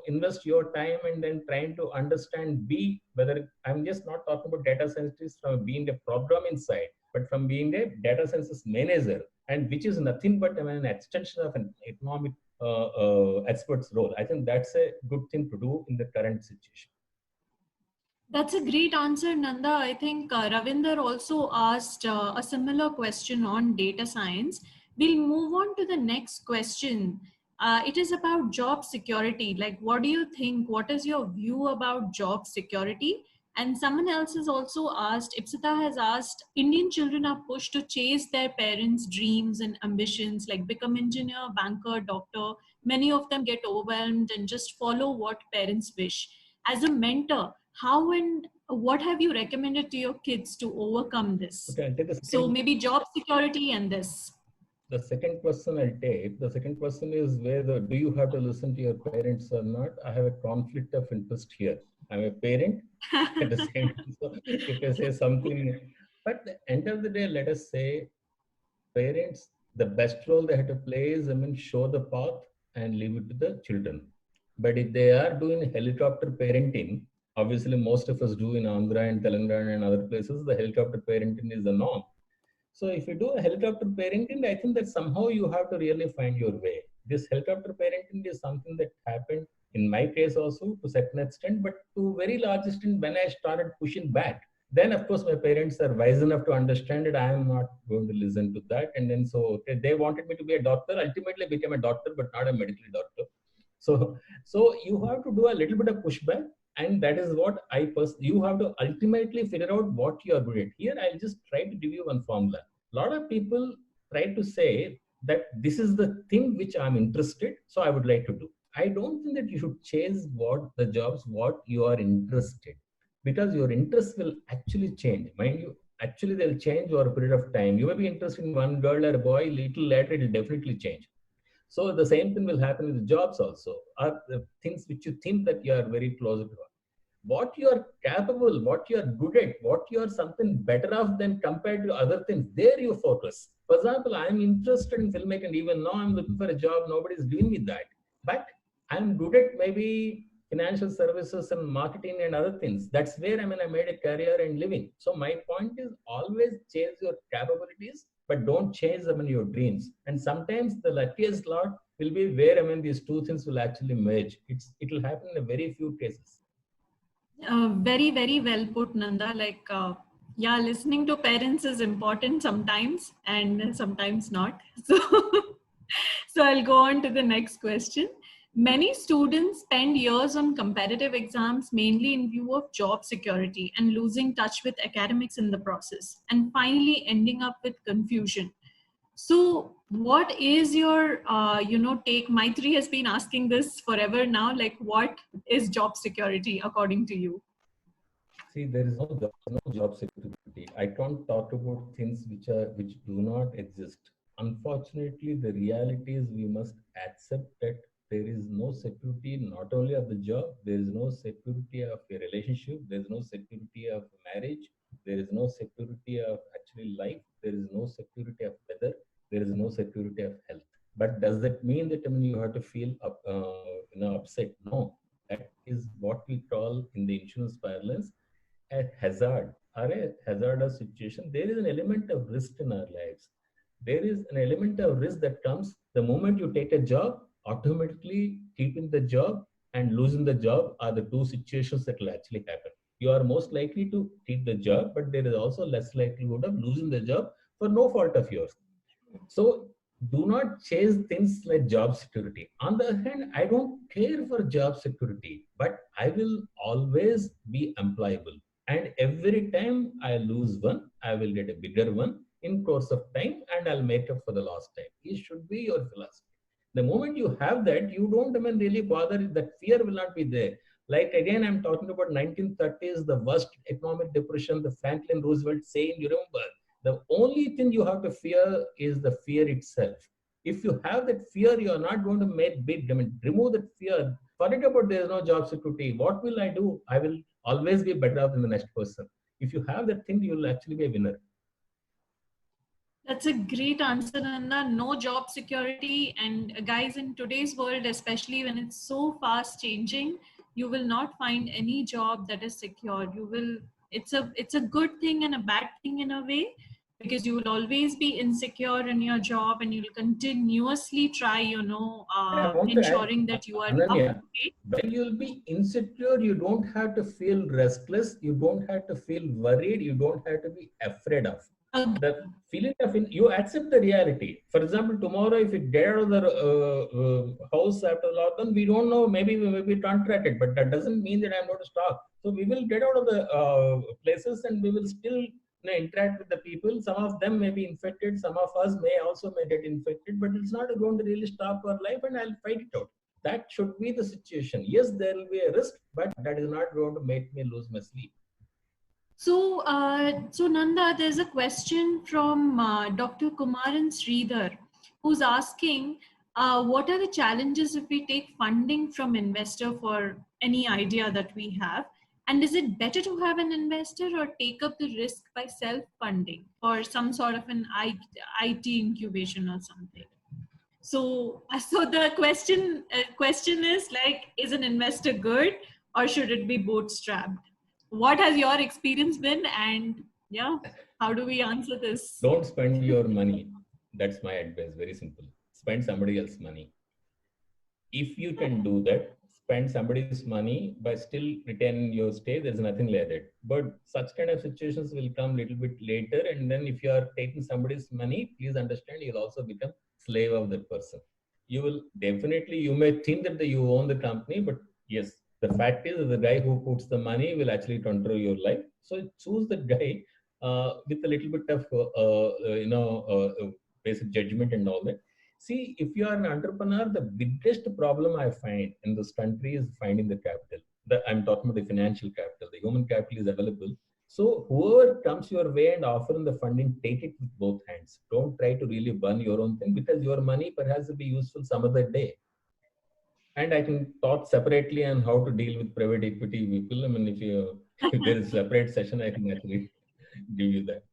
invest your time and then trying to understand, whether, I'm just not talking about data scientists from being a programming side, but from being a data sciences manager, and which is nothing but, I mean, an extension of an economic expert's role. I think that's a good thing to do in the current situation. That's a great answer, Nanda. I think Ravinder also asked a similar question on data science. We'll move on to the next question. It is about job security. Like, what do you think? What is your view about job security? And someone else has also asked, Ipsita has asked, Indian children are pushed to chase their parents' dreams and ambitions, like become engineer, banker, doctor. Many of them get overwhelmed and just follow what parents wish. As a mentor, how and what have you recommended to your kids to overcome this? Okay, I'll take the So second. maybe job security and this. The second question I'll take. The second question is whether do you have to listen to your parents or not? I have a conflict of interest here. I'm a parent at the same time. So if I say something, but at the end of the day, let us say parents, the best role they have to play is, I mean, show the path and leave it to the children. But if they are doing helicopter parenting, obviously most of us do in Andhra and Telangana and other places, the helicopter parenting is the norm. So if you do a helicopter parenting, I think that somehow you have to really find your way. This helicopter parenting is something that happened in my case also to a certain extent, but to very large extent when I started pushing back. Then of course my parents are wise enough to understand that I am not going to listen to that. And then so okay, they wanted me to be a doctor. Ultimately I became a doctor, but not a medical doctor. So you have to do a little bit of pushback, and that is what you have to ultimately figure out what you are good at. Here I'll just try to give you one formula. A lot of people try to say that this is the thing which I'm interested, so I would like to do. I don't think that you should chase what you are interested, because your interests will actually change. Mind you, actually they'll change over a period of time. You may be interested in one girl or a boy, little later it will definitely change. So the same thing will happen with jobs also, or the things which you think that you are very close to. What you are capable, what you are good at, what you are something better off than compared to other things, there you focus. For example, I'm interested in filmmaking, even now I'm looking for a job, nobody is giving me that. But I'm good at maybe financial services and marketing and other things. That's where I made a career and living. So my point is always chase your capabilities, but don't chase your dreams. And sometimes the luckiest lot will be where these two things will actually merge. It will happen in a very few cases. Very, very well put, Nanda. Like, yeah, listening to parents is important sometimes and sometimes not. So, so I'll go on to the next question. Many students spend years on competitive exams mainly in view of job security and losing touch with academics in the process, and finally ending up with confusion. So what is your, take? Maitri has been asking this forever now. Like, what is job security according to you? See, there is no job security. I can't talk about things which do not exist. Unfortunately, the reality is we must accept that there is no security not only of the job, there is no security of a relationship, there is no security of marriage, there is no security of actually life, there is no security of weather, there is no security of health. But does that mean that you have to feel upset? No, that is what we call in the insurance parlance a hazard or a hazardous situation. There is an element of risk in our lives. There is an element of risk that comes the moment you take a job. Automatically, keeping the job and losing the job are the two situations that will actually happen. You are most likely to keep the job, but there is also less likelihood of losing the job for no fault of yours. So do not chase things like job security. On the other hand, I don't care for job security, but I will always be employable. And every time I lose one, I will get a bigger one in course of time, and I'll make up for the lost time. It should be your philosophy. The moment you have that, you don't even really bother. That fear will not be there. Like again, I'm talking about 1930s, the worst economic depression, the Franklin Roosevelt saying, you remember, the only thing you have to fear is the fear itself. If you have that fear, you are not going to make big. Remove that fear. Forget about there is no job security. What will I do? I will always be better off than the next person. If you have that thing, you will actually be a winner. That's a great answer, Nanda. No job security. And guys, in today's world, especially when it's so fast changing, you will not find any job that is secure. It's a good thing and a bad thing in a way. because you will always be insecure in your job and you'll continuously try, I want to add, ensuring that you are up Ananya, to date. when you'll be insecure, you don't have to feel restless, you don't have to feel worried, you don't have to be afraid of. The feeling of you accept the reality. For example, tomorrow if you get out of the house after lockdown, we don't know. Maybe we may be contracted, but that doesn't mean that I'm going to stop. So we will get out of the places and we will still interact with the people. Some of them may be infected. Some of us may get infected, but it's not going to really stop our life, and I'll fight it out. That should be the situation. Yes, there will be a risk, but that is not going to make me lose my sleep. So, so Nanda, there's a question from Dr. Kumaran Sridhar, who's asking, what are the challenges if we take funding from investor for any idea that we have? And is it better to have an investor or take up the risk by self-funding or some sort of an IT incubation or something? So the question is like, is an investor good or should it be bootstrapped? What has your experience been, and how do we answer this? Don't spend your money. That's my advice. Very simple. Spend somebody else's money. If you can do that, spend somebody's money by still retaining your stay. There's nothing like that. But such kind of situations will come a little bit later. And then if you are taking somebody's money, please understand you'll also become slave of that person. You will definitely, you may think that you own the company, but yes, the fact is that the guy who puts the money will actually control your life. So choose the guy with a little bit of basic judgment and all that. See, if you are an entrepreneur, the biggest problem I find in this country is finding the capital. I'm talking about the financial capital. The human capital is available. So whoever comes your way and offering the funding, take it with both hands. Don't try to really burn your own thing, because your money perhaps will be useful some other day. And I can talk separately on how to deal with private equity people. I mean, if there is a separate session, I can actually give you that.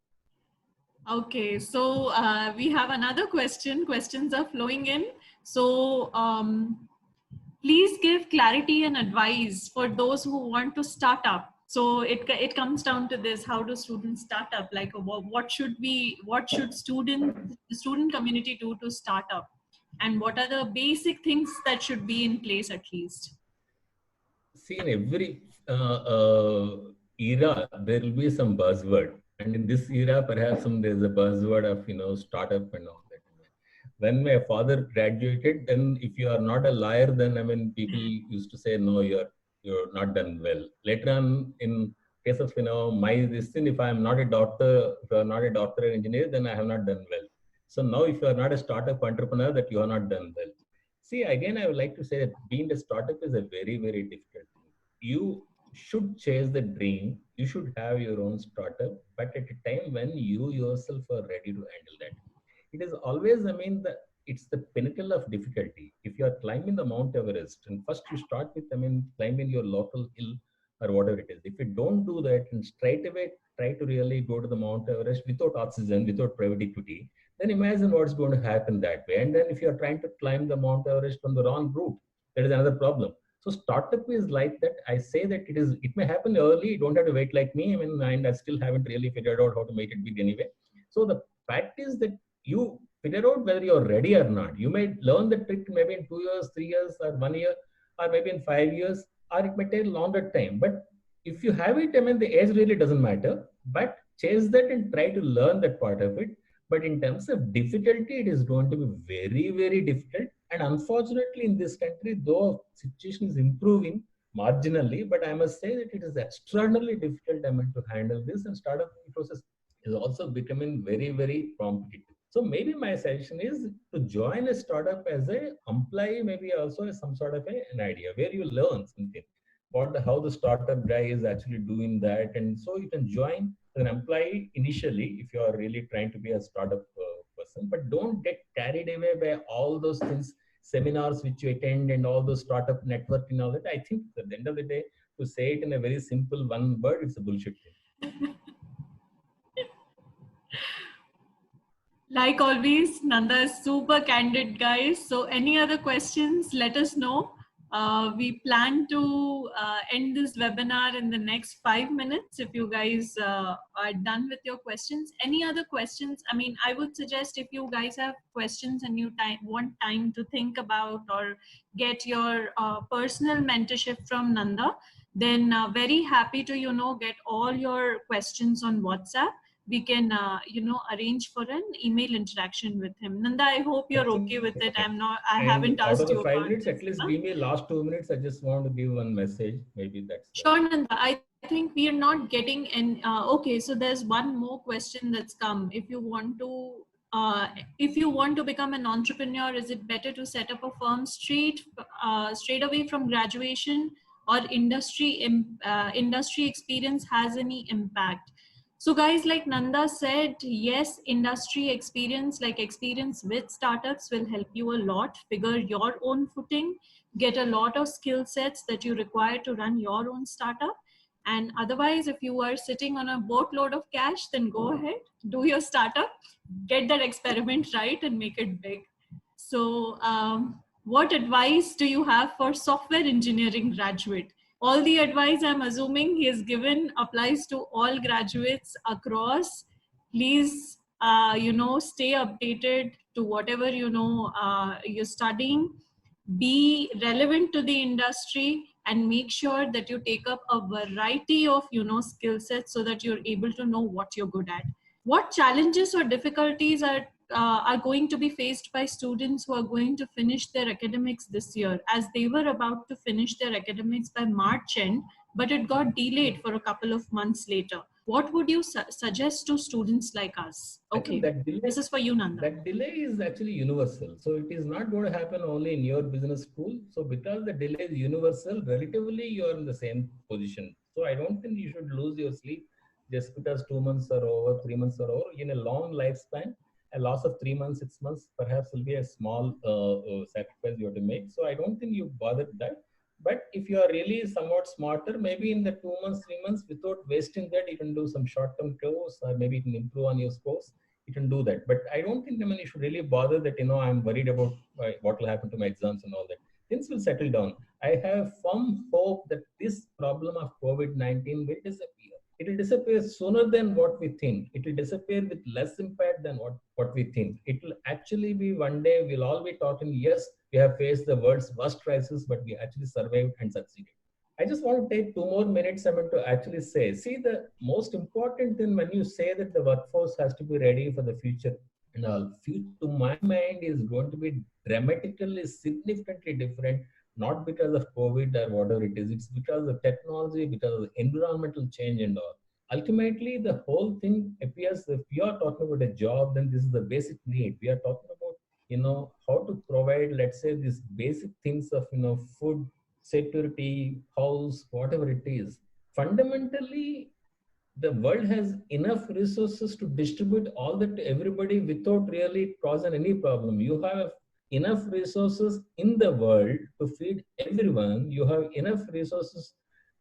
Okay, so we have another question. Questions are flowing in. So please give clarity and advice for those who want to start up. So it comes down to this: how do students start up? Like, what should the student community do to start up? And what are the basic things that should be in place at least? See, in every era, there will be some buzzword. And in this era, perhaps there's a buzzword of, startup and all that. When my father graduated, then if you are not a liar, then, people used to say, no, you're not done well. Later on, in case of, this thing, if I'm not a doctor, if you're not a doctor or engineer, then I have not done well. So now if you are not a startup entrepreneur, that you are not done well. See, again, I would like to say that being a startup is a very, very difficult thing. You should chase the dream. You should have your own startup, but at a time when you yourself are ready to handle that. It is always, it's the pinnacle of difficulty. If you are climbing the Mount Everest, and first you start with, climbing your local hill or whatever it is. If you don't do that and straight away try to really go to the Mount Everest without oxygen, without private equity, then imagine what's going to happen that way. And then if you're trying to climb the Mount Everest from the wrong route, that is another problem. So startup is like that. I say that it may happen early. You don't have to wait like me. And I still haven't really figured out how to make it big anyway. So the fact is that you figure out whether you're ready or not. You may learn the trick maybe in 2 years, 3 years, or 1 year, or maybe in 5 years, or it may take longer time. But if you have it, the age really doesn't matter. But chase that and try to learn that part of it. But in terms of difficulty, it is going to be very, very difficult. And unfortunately, in this country, though situation is improving marginally, but I must say that it is extraordinarily difficult to handle this, and startup process is also becoming very, very competitive. So maybe my suggestion is to join a startup as an employee, maybe also as some sort of an idea where you learn something. How the startup guy is actually doing that, and so you can join as an employee initially if you are really trying to be a startup person. But don't get carried away by all those things, seminars which you attend, and all those startup network and all that. I think at the end of the day, to say it in a very simple one word, it's a bullshit thing. Like always, Nanda is super candid, guys. So any other questions, let us know. We plan to end this webinar in the next 5 minutes. If you guys are done with your questions, any other questions? I mean, I would suggest if you guys have questions and you want time to think about or get your personal mentorship from Nanda, then very happy to, get all your questions on WhatsApp. We can, arrange for an email interaction with him. Nanda, I hope you're okay with it. I haven't out of asked the you 5 about minutes, this, at least huh? give me last 2 minutes. I just want to give one message. Maybe that's Sure, Nanda. I think we are not getting an, okay, so there's one more question that's come. If you want to become an entrepreneur, is it better to set up a firm straight away from graduation, or industry experience has any impact? So guys, like Nanda said, yes, industry experience, like experience with startups, will help you a lot figure your own footing, get a lot of skill sets that you require to run your own startup. And otherwise, if you are sitting on a boatload of cash, then go ahead, do your startup, get that experiment right, and make it big. So what advice do you have for software engineering graduate? All the advice I'm assuming he has given applies to all graduates across. Please, stay updated to whatever, you're studying. Be relevant to the industry and make sure that you take up a variety of, skill sets so that you're able to know what you're good at. What challenges or difficulties are going to be faced by students who are going to finish their academics this year, as they were about to finish their academics by March end, but it got delayed for a couple of months later? What would you suggest to students like us? Okay, this is for you, Nanda. That delay is actually universal. So it is not going to happen only in your business school. So because the delay is universal, relatively you are in the same position. So I don't think you should lose your sleep just because 2 months are over, 3 months are over. In a long lifespan, a loss of 3 months, 6 months perhaps will be a small sacrifice you have to make. So I don't think you bother that. But if you are really somewhat smarter, maybe in the 2 months, 3 months, without wasting that, you can do some short-term course, or maybe you can improve on your scores. You can do that. But I don't think, you should really bother that, I'm worried about what will happen to my exams and all that. Things will settle down. I have firm hope that this problem of COVID-19 will disappear. It will disappear sooner than what we think. It will disappear with less impact than what we think. It will actually be one day we'll all be talking, yes, we have faced the world's worst crisis, but we actually survived and succeeded. I just want to take 2 more minutes, to actually say, see, the most important thing when you say that the workforce has to be ready for the future and all, to my mind, is going to be dramatically, significantly different, not because of COVID or whatever it is. It's because of technology, because of the environmental change and all. Ultimately, the whole thing appears, if you are talking about a job, then this is the basic need. We are talking about, how to provide, let's say, these basic things of, food, security, house, whatever it is. Fundamentally, the world has enough resources to distribute all that to everybody without really causing any problem. You have enough resources in the world to feed everyone. You have enough resources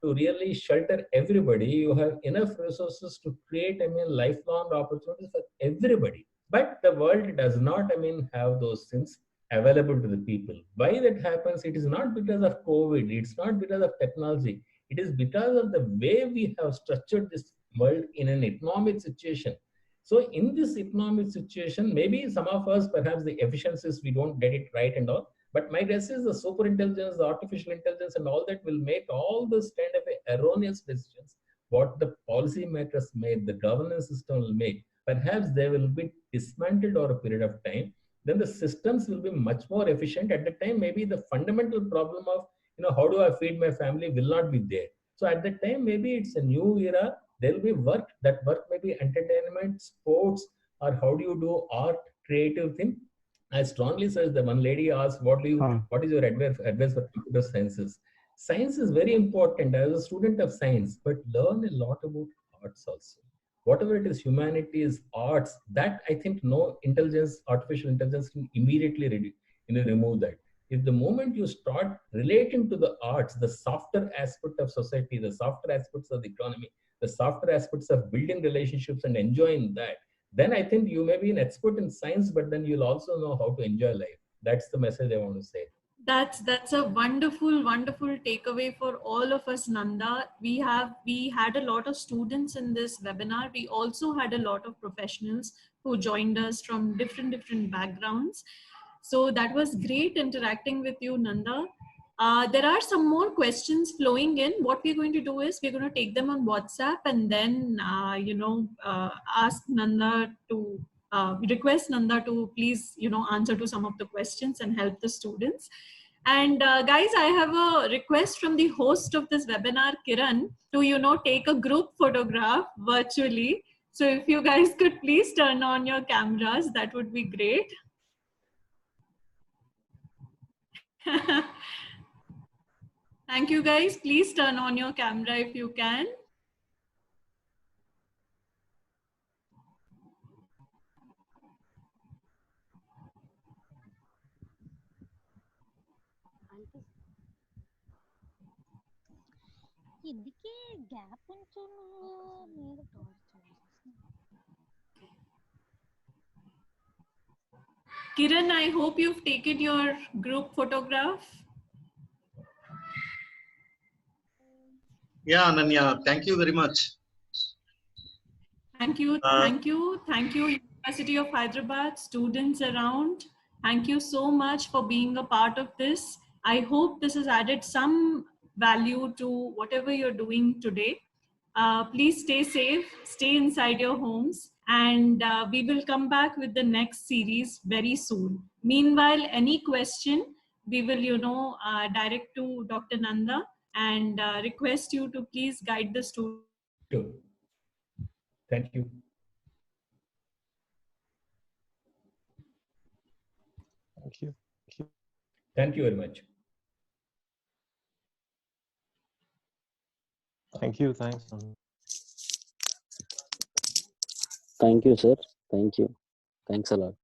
to really shelter everybody. You have enough resources to create, lifelong opportunities for everybody. But the world does not, have those things available to the people. Why that happens? It is not because of COVID. It's not because of technology. It is because of the way we have structured this world in an economic situation. So in this economic situation, maybe some of us, perhaps the efficiencies, we don't get it right and all. But my guess is the super intelligence, the artificial intelligence and all that will make all this kind of erroneous decisions. What the policymakers made, the governance system will make, perhaps they will be dismantled over a period of time. Then the systems will be much more efficient. At the time, maybe the fundamental problem of, how do I feed my family will not be there. So at that time, maybe it's a new era. There will be work. That work may be entertainment, sports, or how do you do art, creative thing. I strongly suggest that one lady asked, what is your advice for computer sciences? Science is very important as a student of science, but learn a lot about arts also. Whatever it is, humanities, arts, that I think no intelligence, artificial intelligence can immediately remove that. If the moment you start relating to the arts, the softer aspect of society, the softer aspects of the economy, the softer aspects of building relationships and enjoying that, then I think you may be an expert in science, but then you'll also know how to enjoy life. That's the message I want to say. That's a wonderful takeaway for all of us, Nanda. We had a lot of students in this webinar. We also had a lot of professionals who joined us from different backgrounds. So that was great interacting with you, Nanda. There are some more questions flowing in. What we're going to do is we're going to take them on WhatsApp and then ask Nanda to request Nanda to please answer to some of the questions and help the students. And guys, I have a request from the host of this webinar, Kiran, to take a group photograph virtually. So if you guys could please turn on your cameras, that would be great. Thank you guys. Please turn on your camera if you can. Kiran, I hope you've taken your group photograph. Yeah, Ananya, thank you very much. Thank you, thank you, thank you, University of Hyderabad, students around. Thank you so much for being a part of this. I hope this has added some value to whatever you're doing today. Please stay safe, stay inside your homes, and we will come back with the next series very soon. Meanwhile, any question, we will, direct to Dr. Nanda and request you to please guide the students. Sure. Thank you. Thank you. Thank you very much. Thank you. Thanks. Thank you, sir. Thank you. Thanks a lot.